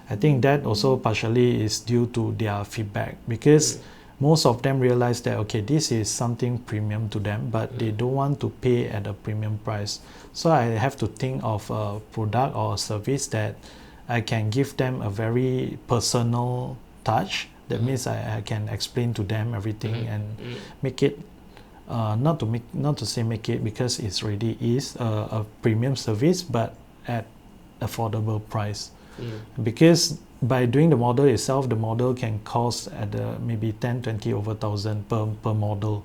I think that also partially is due to their feedback, because most of them realize that, okay, this is something premium to them, but they don't want to pay at a premium price. So I have to think of a product or a service that I can give them a very personal touch. That means I can explain to them everything and make it not to say make it, because it already is a premium service, but at affordable price. Because by doing the model itself, the model can cost at maybe 10, 20 over 1,000 per model.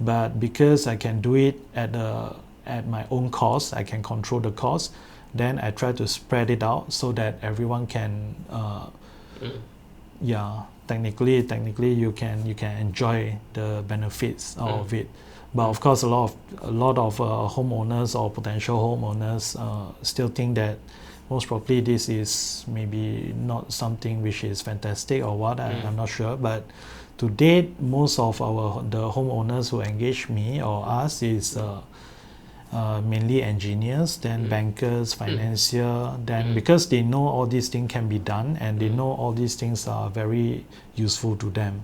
But because I can do it at my own cost, I can control the cost. Then I try to spread it out so that everyone can, technically you can enjoy the benefits of it. But of course, a lot of homeowners or potential homeowners still think that most probably this is maybe not something which is fantastic or what, I'm not sure. But to date, most of the homeowners who engage me or us is mainly engineers, then bankers, financier, then because they know all these things can be done and they know all these things are very useful to them.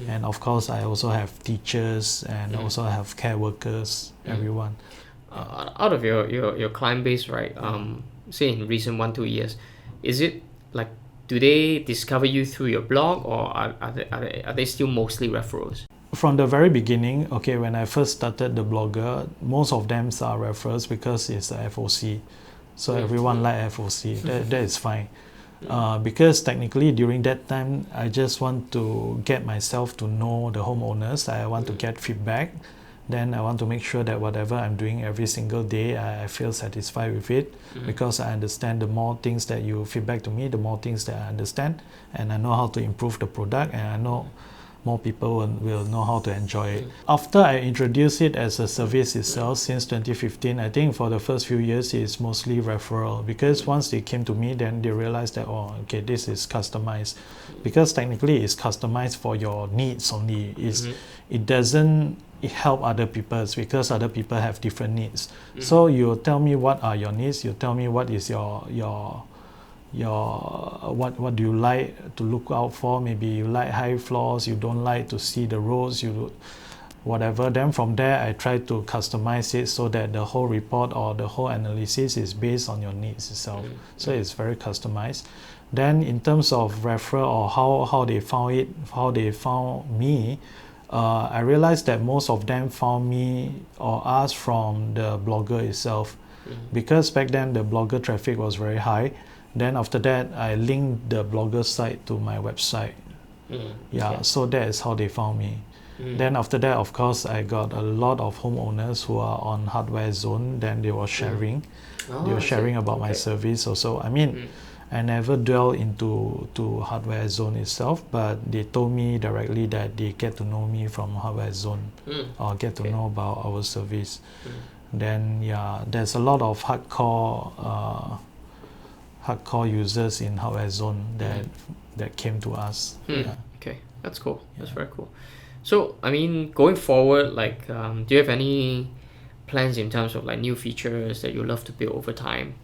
And of course, I also have teachers and also have care workers, everyone. Out of your client base, right? Say in recent 1-2 years, is it like, do they discover you through your blog, or are they still mostly referrals? From the very beginning, okay, when I first started the blogger, most of them are referrals because it's a FOC. So everyone like FOC, that is fine. Because technically during that time, I just want to get myself to know the homeowners. I want to get feedback. Then I want to make sure that whatever I'm doing every single day, I feel satisfied with it, because I understand the more things that you feedback to me, the more things that I understand, and I know how to improve the product, and I know more people will know how to enjoy it. After I introduced it as a service itself since 2015, I think for the first few years it's mostly referral, because once they came to me, then they realized that, oh, okay, this is customized, because technically it's customized for your needs only. It doesn't help other people, because other people have different needs. So you tell me what are your needs, you tell me what is your what do you like to look out for. Maybe you like high floors, you don't like to see the roads, whatever. Then from there I try to customize it so that the whole report or the whole analysis is based on your needs itself. So it's very customized. Then in terms of referral or how they found me, I realized that most of them found me or us from the blogger itself, because back then the blogger traffic was very high. Then after that, I linked the blogger site to my website. So that is how they found me. Then after that, of course, I got a lot of homeowners who are on Hardware Zone. Then they were sharing. They were sharing about my service also. I mean, I never dwell into Hardware Zone itself, but they told me directly that they get to know me from Hardware Zone or get to know about our service. Then there's a lot of hardcore users in Hardware Zone that came to us. Okay, that's cool. That's very cool. So I mean, going forward, like, do you have any plans in terms of like new features that you love to build over time?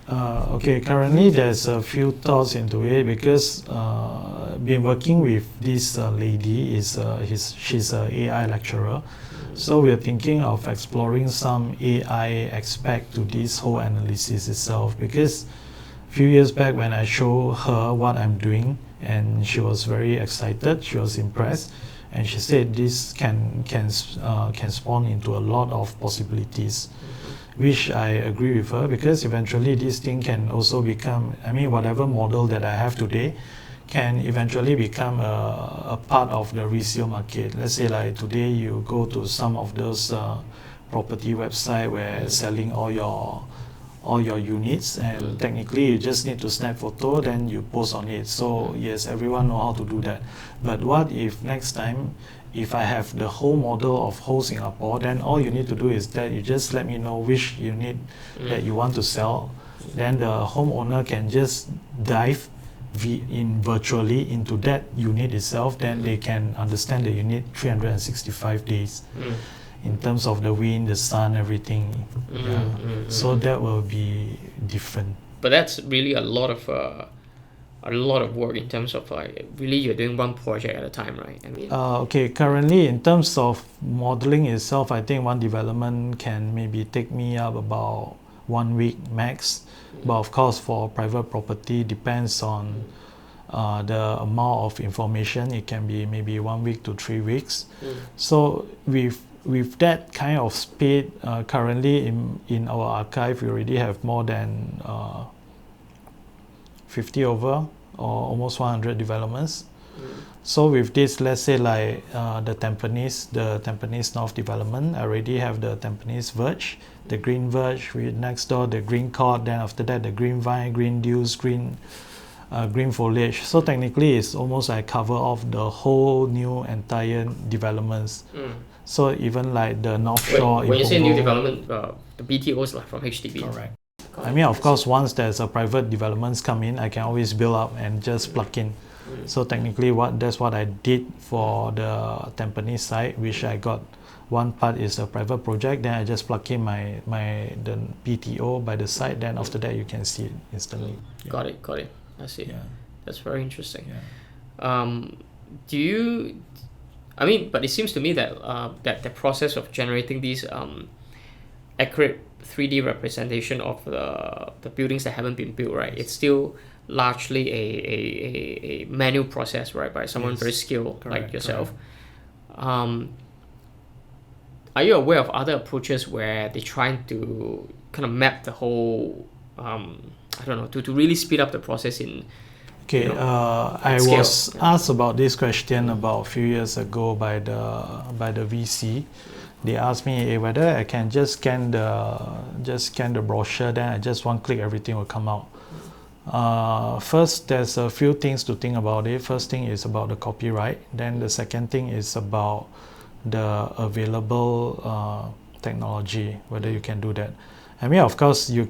Okay, currently there's a few thoughts into it, because been working with this lady. She's an AI lecturer, so we're thinking of exploring some AI aspect to this whole analysis itself. Because a few years back when I show her what I'm doing, and she was very excited. She was impressed, and she said this can spawn into a lot of possibilities, which I agree with her, because eventually this thing can also become, I mean, whatever model that I have today can eventually become a part of the resale market. Let's say like today you go to some of those property website where selling all your units, and technically you just need to snap photo, then you post on it. So yes, everyone know how to do that. But what if next time, if I have the whole model of whole Singapore, then all you need to do is that you just let me know which unit that you want to sell. Then the homeowner can just dive virtually into that unit itself. Then they can understand the unit 365 days in terms of the wind, the sun, everything. So that will be different. But that's really a lot of work in terms of like really you're doing one project at a time, right? I mean, okay, currently in terms of modeling itself, I think one development can maybe take me up about 1 week max. But of course, for private property, depends on the amount of information. It can be maybe 1 week to 3 weeks. So with that kind of speed, currently in our archive, we already have more than 50 over or almost 100 developments. So with this, let's say like the Tampines North development, I already have the Tampines Verge, the Green Verge, with next door the Green Court, then after that the Green Vine, Green Dews, Green Foliage. So technically it's almost like cover off the whole new entire developments. So even like the North Shore. When you say new development, the BTOs like from HDB. Correct. I mean, of course, once there's a private developments come in, I can always build up and just plug in. So technically, that's what I did for the Tampines site, which I got. One part is a private project, then I just plug in the BTO by the site. Then after that, you can see it instantly. Got it. I see. Yeah. That's very interesting. Yeah. Do you? I mean, but it seems to me that that the process of generating these accurate 3D representation of the buildings that haven't been built, right? It's still largely a manual process, right, by someone very skilled like yourself. Are you aware of other approaches where they're trying to kind of map the whole, I don't know, to really speed up the process in? Okay, I was asked about this question about a few years ago by the VC. They asked me whether I can just scan the brochure, then I just one click everything will come out. First, there's a few things to think about it. First thing is about the copyright. Then the second thing is about the available technology, whether you can do that. I mean, of course, you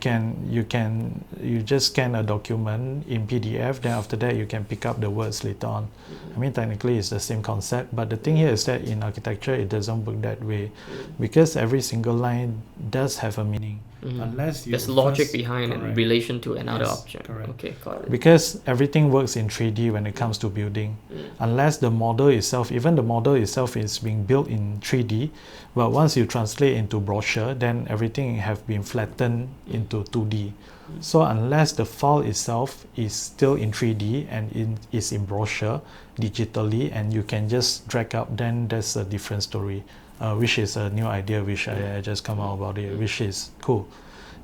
just scan a document in PDF, then after that you can pick up the words later on. I mean, technically it's the same concept, but the thing here is that in architecture it doesn't work that way, because every single line does have a meaning. Unless there's logic behind in relation to another object. Correct. Okay, got it. Because everything works in 3D when it comes to building. Unless the model itself, even the model itself is being built in 3D, but once you translate into brochure, then everything have been flattened into 2D. So unless the file itself is still in 3D and is in brochure digitally, and you can just drag up, then that's a different story. Which is a new idea which I just come out about it, which is cool,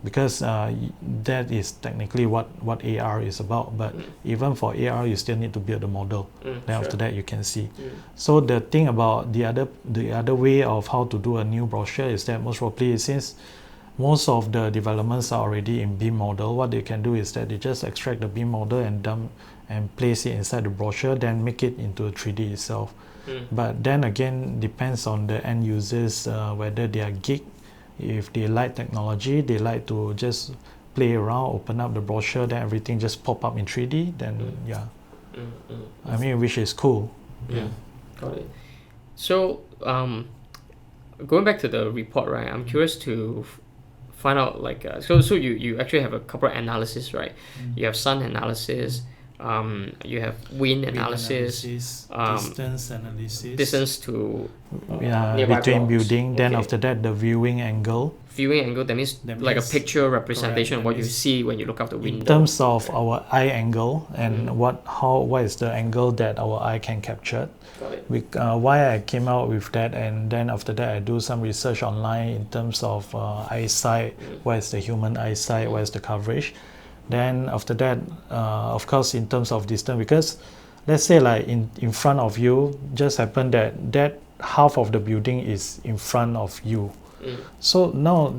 because that is technically what AR is about. But even for AR, you still need to build a model. Then after that, you can see. So the thing about the other way of how to do a new brochure is that most probably, since most of the developments are already in BIM model, what they can do is that they just extract the BIM model and dump and place it inside the brochure, then make it into a 3D itself. But then again, depends on the end users, whether they are geek. If they like technology, they like to just play around, open up the brochure, then everything just pop up in 3D, then I mean, which is cool. Got it. So going back to the report, right, I'm curious to find out, like, so you actually have a couple of analyses, right? You have sun analysis, You have wind analysis, distance analysis, distance to between blocks. building. Then after that, the viewing angle. Viewing angle, that means like a picture representation of what you see when you look out the window. In terms of our eye angle and what is the angle that our eye can capture. Why I came out with that, and then after that I do some research online in terms of eyesight, what is the human eyesight, what is the coverage. Then after that, of course, in terms of distance, because let's say like in front of you, just happen that half of the building is in front of you. So now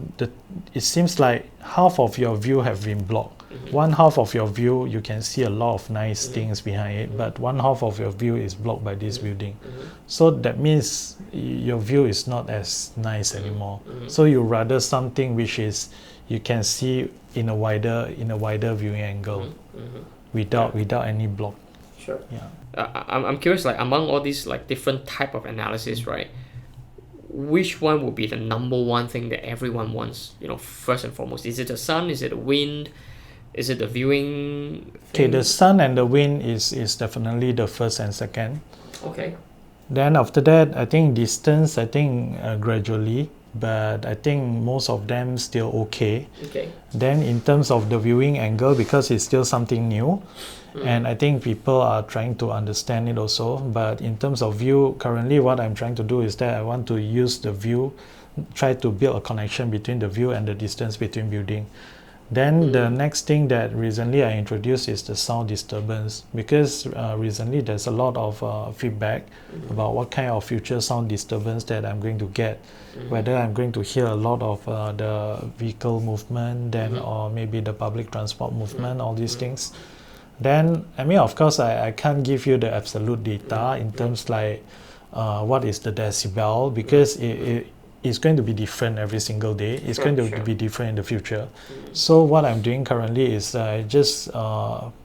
it seems like half of your view have been blocked. One half of your view, you can see a lot of nice things behind it, but one half of your view is blocked by this building. So that means your view is not as nice anymore. So you rather something which is you can see in a wider viewing angle without any block. Sure. Yeah. I'm curious, like among all these like different type of analysis, right? Which one would be the number one thing that everyone wants? First and foremost, is it the sun? Is it the wind? Is it the viewing thing? Okay, the sun and the wind is definitely the first and second. Okay. Then after that, I think distance, gradually, but I think most of them still okay. Okay. Then in terms of the viewing angle, because it's still something new, and I think people are trying to understand it also. But in terms of view, currently what I'm trying to do is that I want to use the view, try to build a connection between the view and the distance between building. Then the next thing that recently I introduced is the sound disturbance, because recently there's a lot of feedback about what kind of future sound disturbance that I'm going to get, whether I'm going to hear a lot of the vehicle movement, then or maybe the public transport movement, all these things. Then of course I can't give you the absolute data in terms like what is the decibel, because it's going to be different every single day. It's going to be different in the future. So what I'm doing currently is I just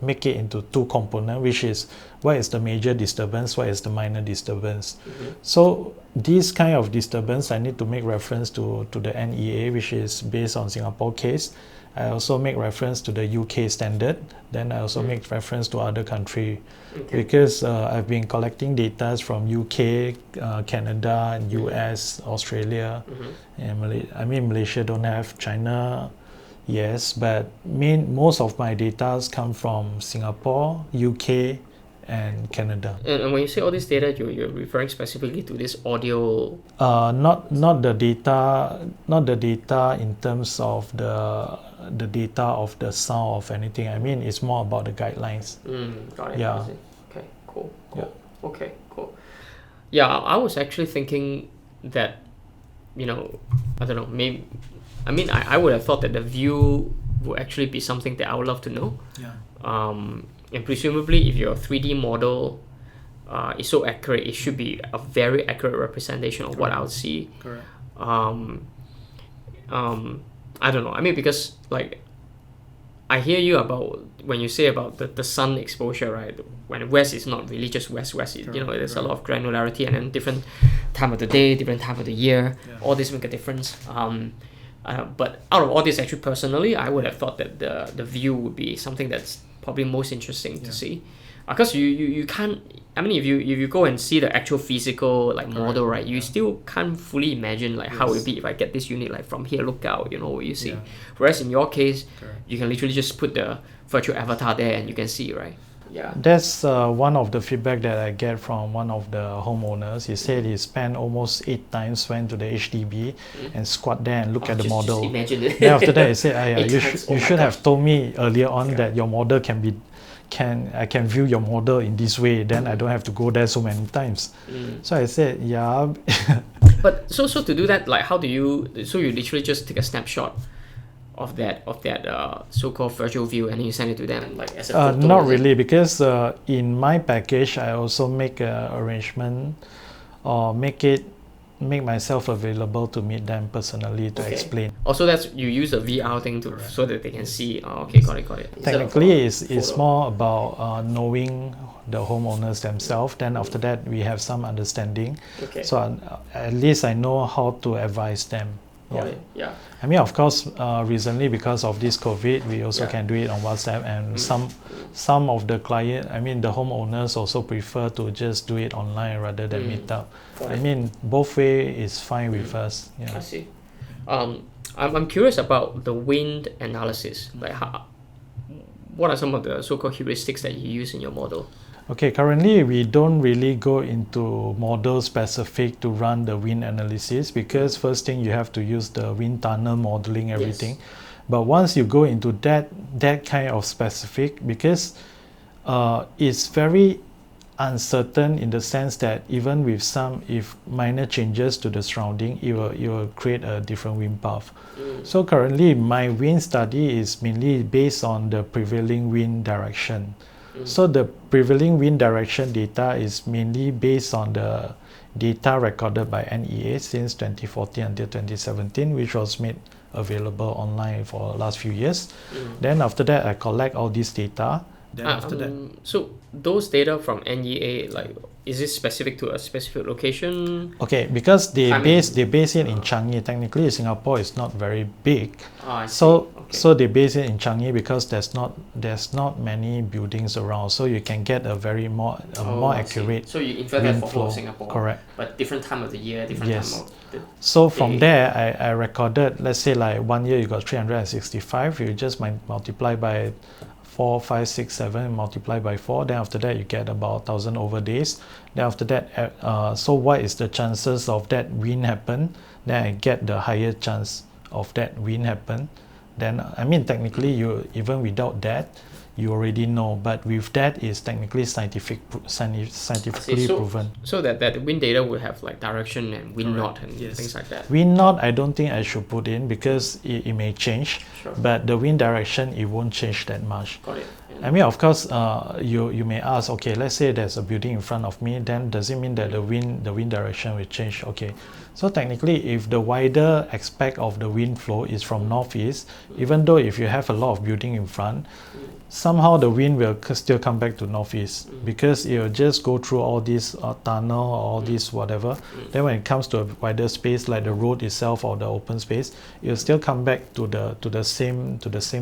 make it into two components, which is what is the major disturbance, what is the minor disturbance. So this kind of disturbance, I need to make reference to the NEA, which is based on Singapore case. I also make reference to the UK standard. Then I also make reference to other country, because I've been collecting data from UK, Canada, and US, Australia, and Malaysia don't have, China, yes, but most of my data come from Singapore, UK, and Canada. And when you say all this data, you're referring specifically to this audio? Not the data in terms of the data of the sound of anything. It's more about the guidelines. Got it. Yeah. Okay. Cool. Yeah. Okay. Cool. Yeah, I was actually thinking that, I don't know. Maybe, I would have thought that the view would actually be something that I would love to know. Yeah. And presumably, if your 3D model is so accurate, it should be a very accurate representation of what I would see. Correct. I don't know. Because like I hear you about when you say about the sun exposure, right? When west is not really just west. There's a lot of granularity, and then different time of the day, different time of the year. All this make a difference. But out of all this, actually, personally, I would have thought that the view would be something that's probably most interesting to see, because you can't. If you go and see the actual physical model, right, you still can't fully imagine how it would be if I get this unit from here, look out, what you see. Whereas in your case, you can literally just put the virtual avatar there and you can see, right? Yeah. That's one of the feedback that I get from one of the homeowners. He said he spent almost 8 times, went to the HDB and squat there and look at the model. Just imagine it. Then after that he said, you should have told me earlier on that your model I can view your model in this way, then I don't have to go there so many times. So I said, yeah. But so to do that, how do you? So you literally just take a snapshot of that so-called virtual view, and then you send it to them as a photo? Not really, because in my package I also make an arrangement or make myself available to meet them personally to explain. Also, that's you use a VR thing so that they can see. Okay, got it. Technically, it's more about knowing the homeowners themselves. Then after that, we have some understanding. So at least I know how to advise them. Got it. Yeah. I mean, of course, recently because of this COVID, we also can do it on WhatsApp, and some of the client, I mean, the homeowners also prefer to just do it online rather than meet up. I mean, both way is fine with us. Yeah. I see. I'm curious about the wind analysis. Like, what are some of the so-called heuristics that you use in your model? Okay, currently we don't really go into model specific to run the wind analysis, because first thing you have to use the wind tunnel modeling everything. But once you go into that kind of specific, because it's very uncertain in the sense that even with if minor changes to the surrounding, it will create a different wind path. So currently my wind study is mainly based on the prevailing wind direction. So the prevailing wind direction data is mainly based on the data recorded by NEA since 2014 until 2017, which was made available online for the last few years. Then after that, I collect all this data. Then after that, so those data from NEA, like, is it specific to a specific location? Okay, because they base it in Changi. Technically, Singapore is not very big, so they base it in Changi because there's not many buildings around, so you can get a more accurate. So you infer that for whole Singapore. Correct. But different time of the year, different time of the So from there, I recorded. Let's say like 1 year you got 365. You just multiply by 4, 5, 6, 7, multiply by 4. Then after that, you get about 1,000 over days. Then after that, so what is the chances of that wind happen? Then I get the higher chance of that wind happen. Then I mean, technically, you even without that, you already know. But with that, is technically scientifically proven. So that wind data would have like direction and wind knot and things like that. Wind knot, I don't think I should put in because it may change. But the wind direction, it won't change that much. Got it. I mean, of course, you may ask, okay, let's say there's a building in front of me, then does it mean that the wind direction will change? Okay, so technically, if the wider aspect of the wind flow is from northeast, even though if you have a lot of building in front, somehow the wind will still come back to northeast because it will just go through all this tunnel or all this whatever. Then when it comes to a wider space like the road itself or the open space, it will still come back to the same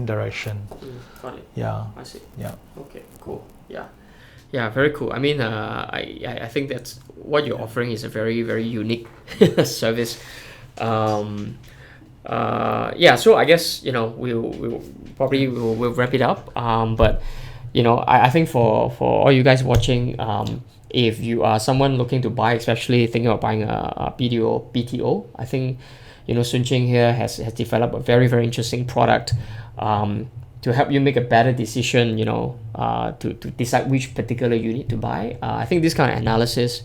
direction. Got it. Yeah. I see. Yeah. Okay. Cool. Yeah. Yeah. Very cool. I mean, I think that's what you're offering is a very, very unique service. So I guess we'll probably wrap it up. But I think for all you guys watching, if you are someone looking to buy, especially thinking of buying a BTO, I think Sun Ching here has developed a very, very interesting product to help you make a better decision, to decide which particular unit to buy. I think this kind of analysis,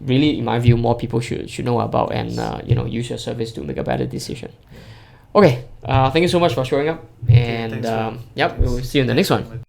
really, in my view, more people should know about and use your service to make a better decision. Okay, thank you so much for showing up, and we will see you in the next one.